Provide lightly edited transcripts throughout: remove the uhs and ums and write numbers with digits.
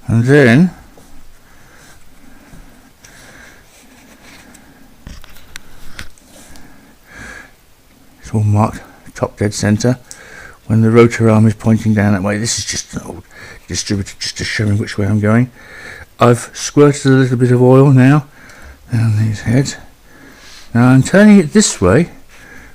And then it's all marked top dead center when the rotor arm is pointing down that way. This is just an old distributor just to show me which way I'm going. I've squirted a little bit of oil now down these heads. Now I'm turning it this way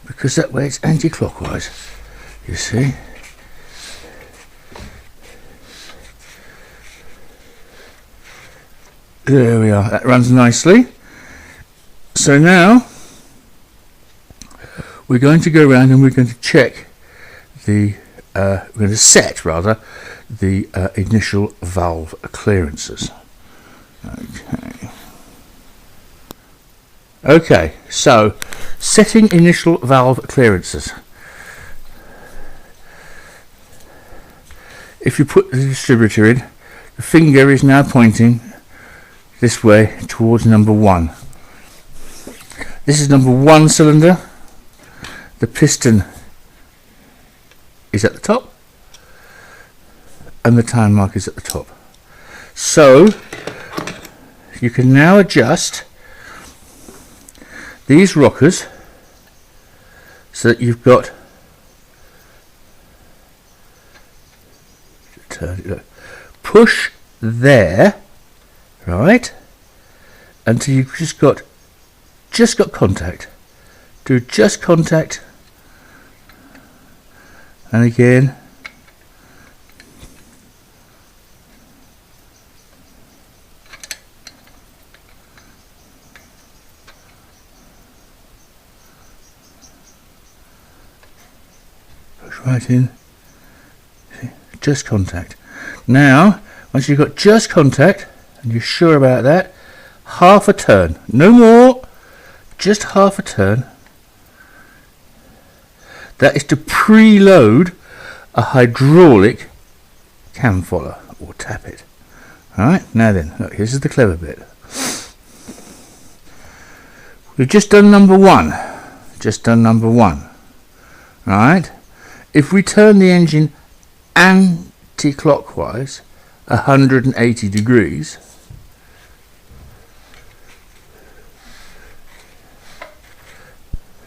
because that way it's anti-clockwise, you see. There we are, that runs nicely. So now we're going to go around and we're going to check the, we're going to set rather, the initial valve clearances. Okay, so setting initial valve clearances. If you put the distributor in, the finger is now pointing this way towards number 1. This is number 1 cylinder. The piston is at the top and the time mark is at the top. So you can now adjust these rockers so that you've got, push there, right, until you've just got contact. Do just contact, and again push right in. See, just contact. Now once you've got just contact and you're sure about that, half a turn, no more, just half a turn. That is to preload a hydraulic cam follower or tappet. Alright, now then, look, this is the clever bit. We've just done number 1. Just done number 1. Alright, if we turn the engine anti-clockwise 180 degrees,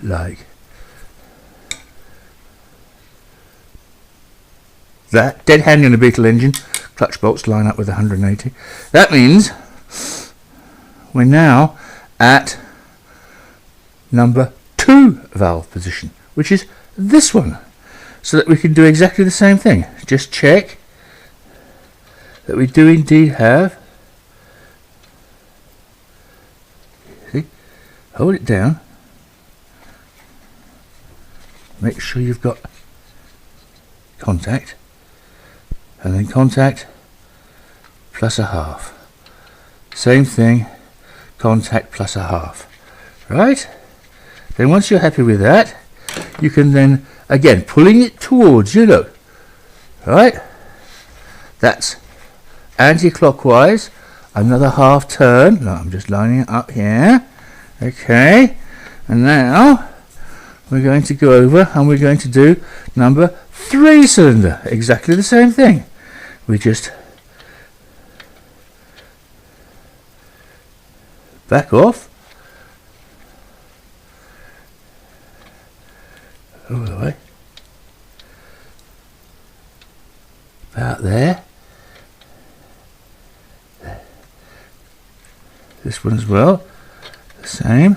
like that, dead handy on a Beetle engine, clutch bolts line up with 180. That means we're now at number 2 valve position, which is this one, so that we can do exactly the same thing. Just check that we do indeed have, see, hold it down, make sure you've got contact, and then contact plus a half. Same thing, contact plus a half. Right? Then once you're happy with that, you can then, again, pulling it towards you, look. Right? That's anti-clockwise, another half turn. No, I'm just lining it up here. Okay. And now we're going to go over and we're going to do number 3 cylinder. Exactly the same thing. We just back off all the way about there. This one as well, the same.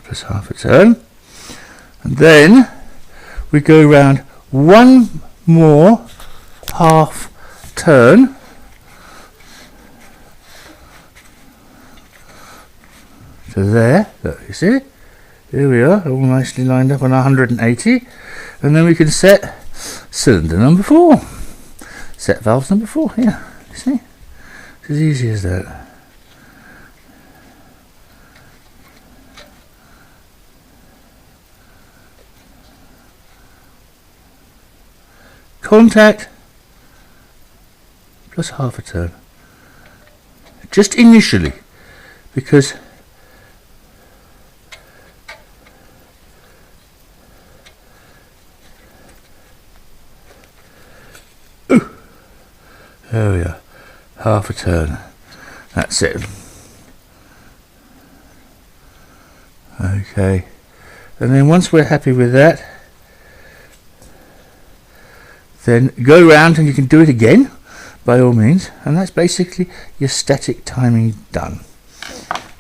Plus half a turn, and then we go around one more half turn to there. Look, you see, here we are, all nicely lined up on 180, and then we can set cylinder number 4, set valves number 4. Yeah, you see, it's as easy as that. contact plus half a turn. Just initially, because there we are, half a turn. That's it. Okay, and then once we're happy with that, then go round and you can do it again by all means, and that's basically your static timing done.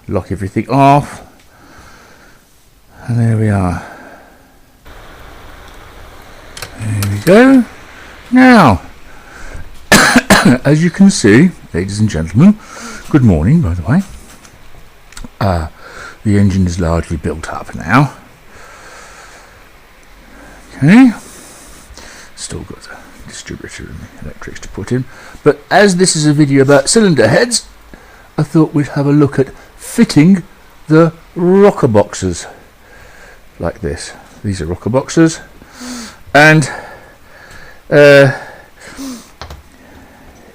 Lock everything off, and there we are. There we go. Now, as you can see, ladies and gentlemen, good morning, by the way. The engine is largely built up now. Okay, still got the distributor and the electrics to put in, but as this is a video about cylinder heads, I thought we'd have a look at fitting the rocker boxes like this. These are rocker boxes, and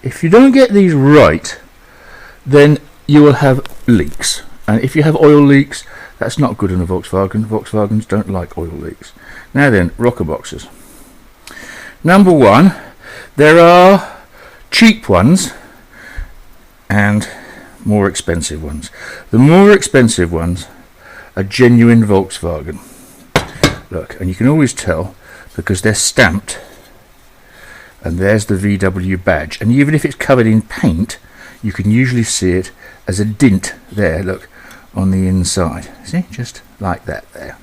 if you don't get these right, then you will have leaks, and if you have oil leaks, that's not good in a Volkswagen. Volkswagens don't like oil leaks. Now then, rocker boxes. Number one, there are cheap ones and more expensive ones. The more expensive ones are genuine Volkswagen. Look, and you can always tell because they're stamped, and there's the VW badge, and even if it's covered in paint, you can usually see it as a dint there, look, on the inside. See, just like that there.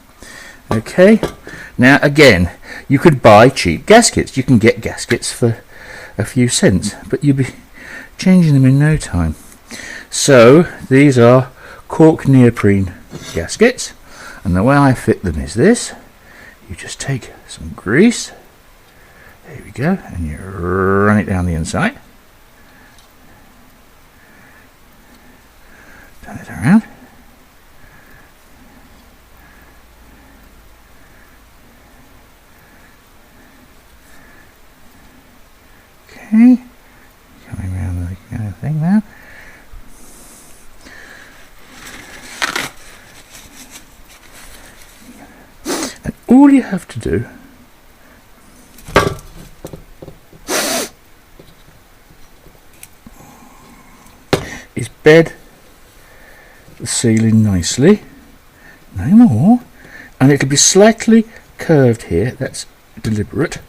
Okay, now again, you could buy cheap gaskets. You can get gaskets for a few cents, but you'll be changing them in no time. So these are cork neoprene gaskets, and the way I fit them is this. You just take some grease, there we go, and you run it down the inside, turn it around, okay, coming around the kind of thing now. And all you have to do is bed the ceiling nicely, no more, and it'll be slightly curved here. That's deliberate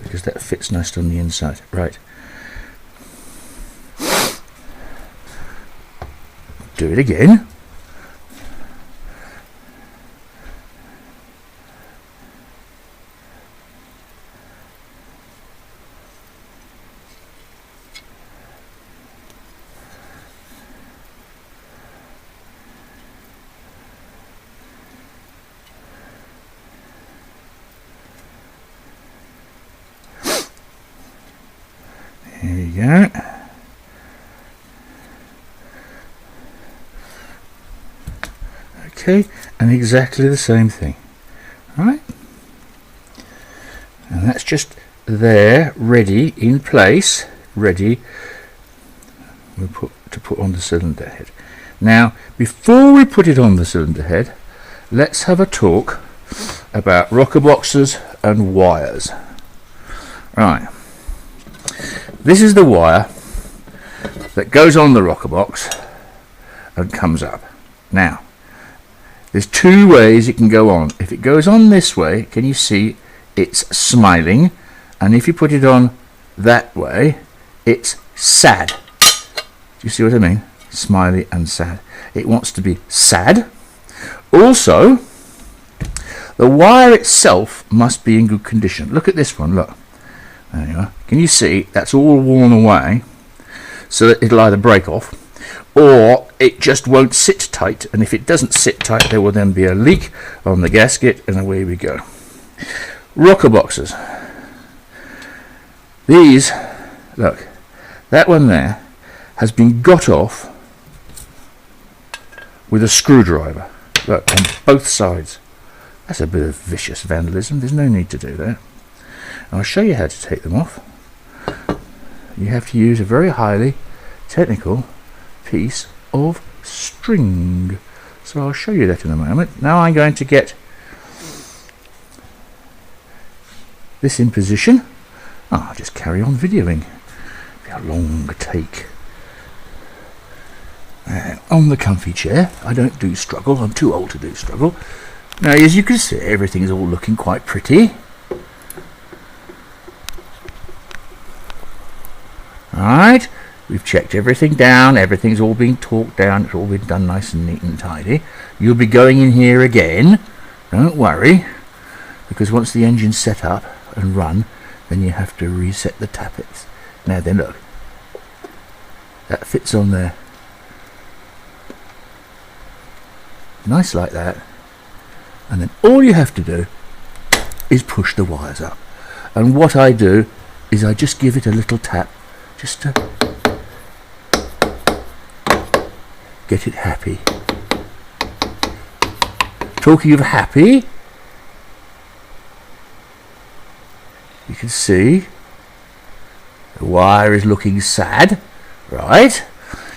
because that fits nice on the inside. Right, do it again. There you go. Okay, and exactly the same thing. Right? And that's just there, ready, in place, ready to put on the cylinder head. Now, before we put it on the cylinder head, let's have a talk about rocker boxes and wires. Right. This is the wire that goes on the rocker box and comes up. Now, there's two ways it can go on. If it goes on this way, can you see it's smiling? And if you put it on that way, it's sad. Do you see what I mean? Smiley and sad. It wants to be sad. Also, the wire itself must be in good condition. Look at this one, look. There you are. Can you see that's all worn away, so that it'll either break off or it just won't sit tight, and if it doesn't sit tight there will then be a leak on the gasket, and away we go. Rocker boxes. These, look, that one there has been got off with a screwdriver. Look, on both sides. That's a bit of vicious vandalism. There's no need to do that. I'll show you how to take them off. You have to use a very highly technical piece of string. So I'll show you that in a moment. Now I'm going to get this in position. I'll just carry on videoing. Be a long take. And on the comfy chair, I don't do struggle, I'm too old to do struggle. Now as you can see, everything's all looking quite pretty. Alright, we've checked everything down, everything's all been torqued down, it's all been done nice and neat and tidy. You'll be going in here again, don't worry, because once the engine's set up and run, then you have to reset the tappets. Now then look, that fits on there. Nice like that. And then all you have to do is push the wires up. And what I do is I just give it a little tap just to get it happy. Talking of happy, you can see the wire is looking sad, right?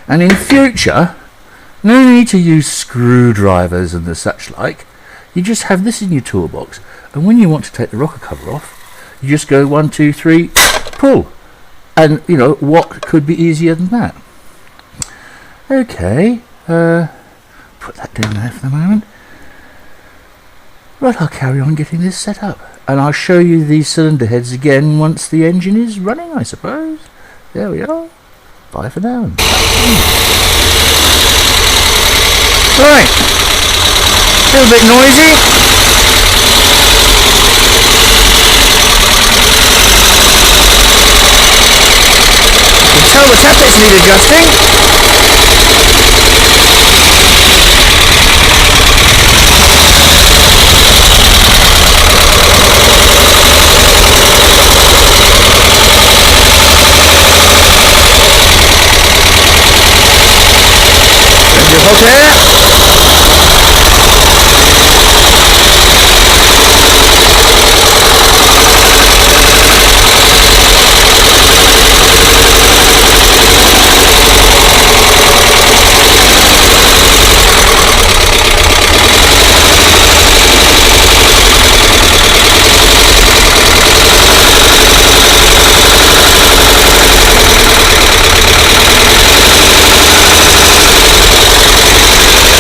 And in future, no need to use screwdrivers and the such like. You just have this in your toolbox, and when you want to take the rocker cover off, you just go 1, 2, 3, pull. And you know, what could be easier than that? Okay, put that down there for the moment. Right, I'll carry on getting this set up, and I'll show you these cylinder heads again once the engine is running, I suppose. There we are. Bye for now. Right, a little bit noisy. You can tell the tappets need adjusting. Hot air.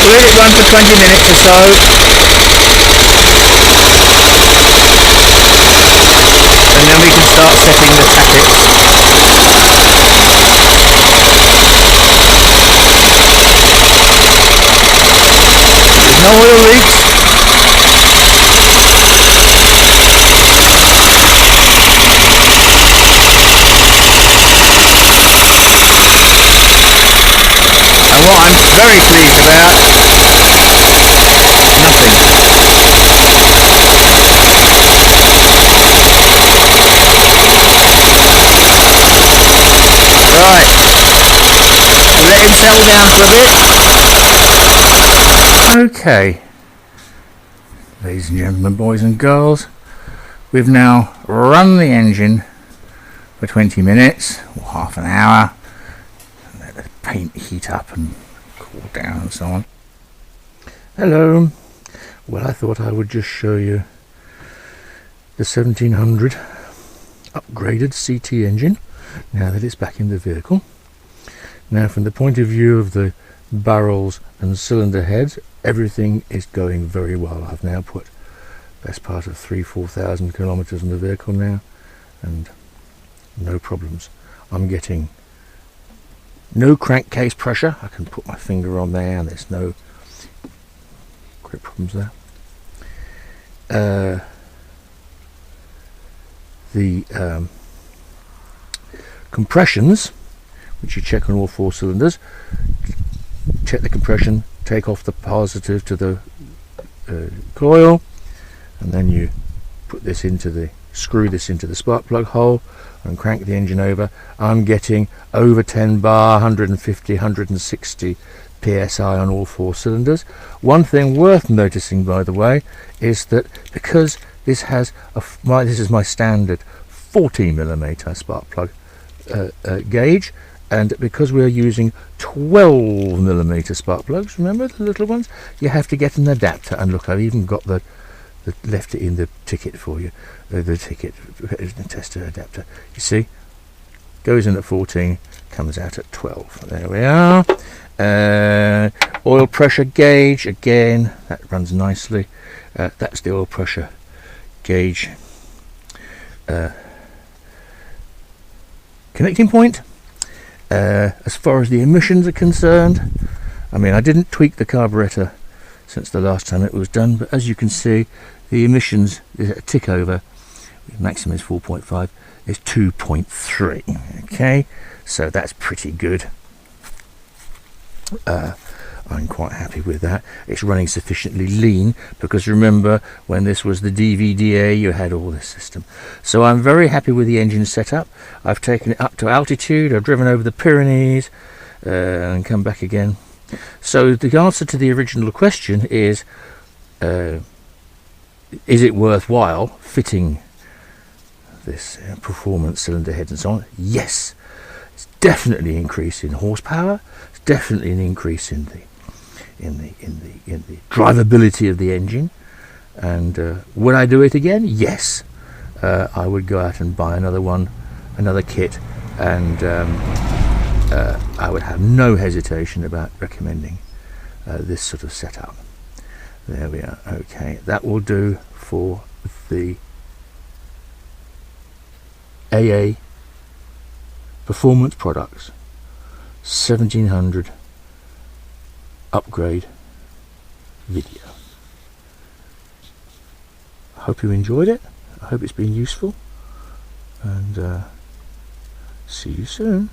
Let it run for 20 minutes or so. And then we can start setting the tappets. There's no oil leaks. And what I'm very pleased about, nothing. Right, let him settle down for a bit. Okay, ladies and gentlemen, boys and girls, we've now run the engine for 20 minutes or half an hour. Let the paint heat up and cool down and so on. Hello. Well, I thought I would just show you the 1700 upgraded CT engine now that it's back in the vehicle. Now, from the point of view of the barrels and cylinder heads, everything is going very well. I've now put best part of 3,000–4,000 kilometers on the vehicle now, and no problems. I'm getting no crankcase pressure. I can put my finger on there and there's no great problems there. The compressions, which you check on all 4 cylinders, check the compression, take off the positive to the coil, and then you put this into the screw this into the spark plug hole and crank the engine over. I'm getting over 10 bar, 150, 160 psi on all 4 cylinders. One thing worth noticing, by the way, is that because this has this is my standard 14mm spark plug gauge, and because we're using 12mm spark plugs, remember the little ones, you have to get an adapter. And look, I've even got left it in the ticket for you, the tester adapter. You see, goes in at 14, comes out at 12. There we are. Oil pressure gauge, again, that runs nicely. That's the oil pressure gauge connecting point. As far as the emissions are concerned, I mean, I didn't tweak the carburetor since the last time it was done, but as you can see, the emissions is a tick over. Maximum is 4.5, is 2.3. Okay, so that's pretty good. I'm quite happy with that. It's running sufficiently lean, because remember, when this was the DVDA, you had all this system. So I'm very happy with the engine setup. I've taken it up to altitude, I've driven over the Pyrenees and come back again. So the answer to the original question is it worthwhile fitting this performance cylinder head and so on? Yes. It's definitely an increase in horsepower. It's definitely an increase in the drivability of the engine. And would I do it again? Yes. I would go out and buy another kit, and I would have no hesitation about recommending this sort of setup. There we are. Okay, that will do for the AA Performance Products 1700 upgrade video. I hope you enjoyed it. I hope it's been useful, and see you soon.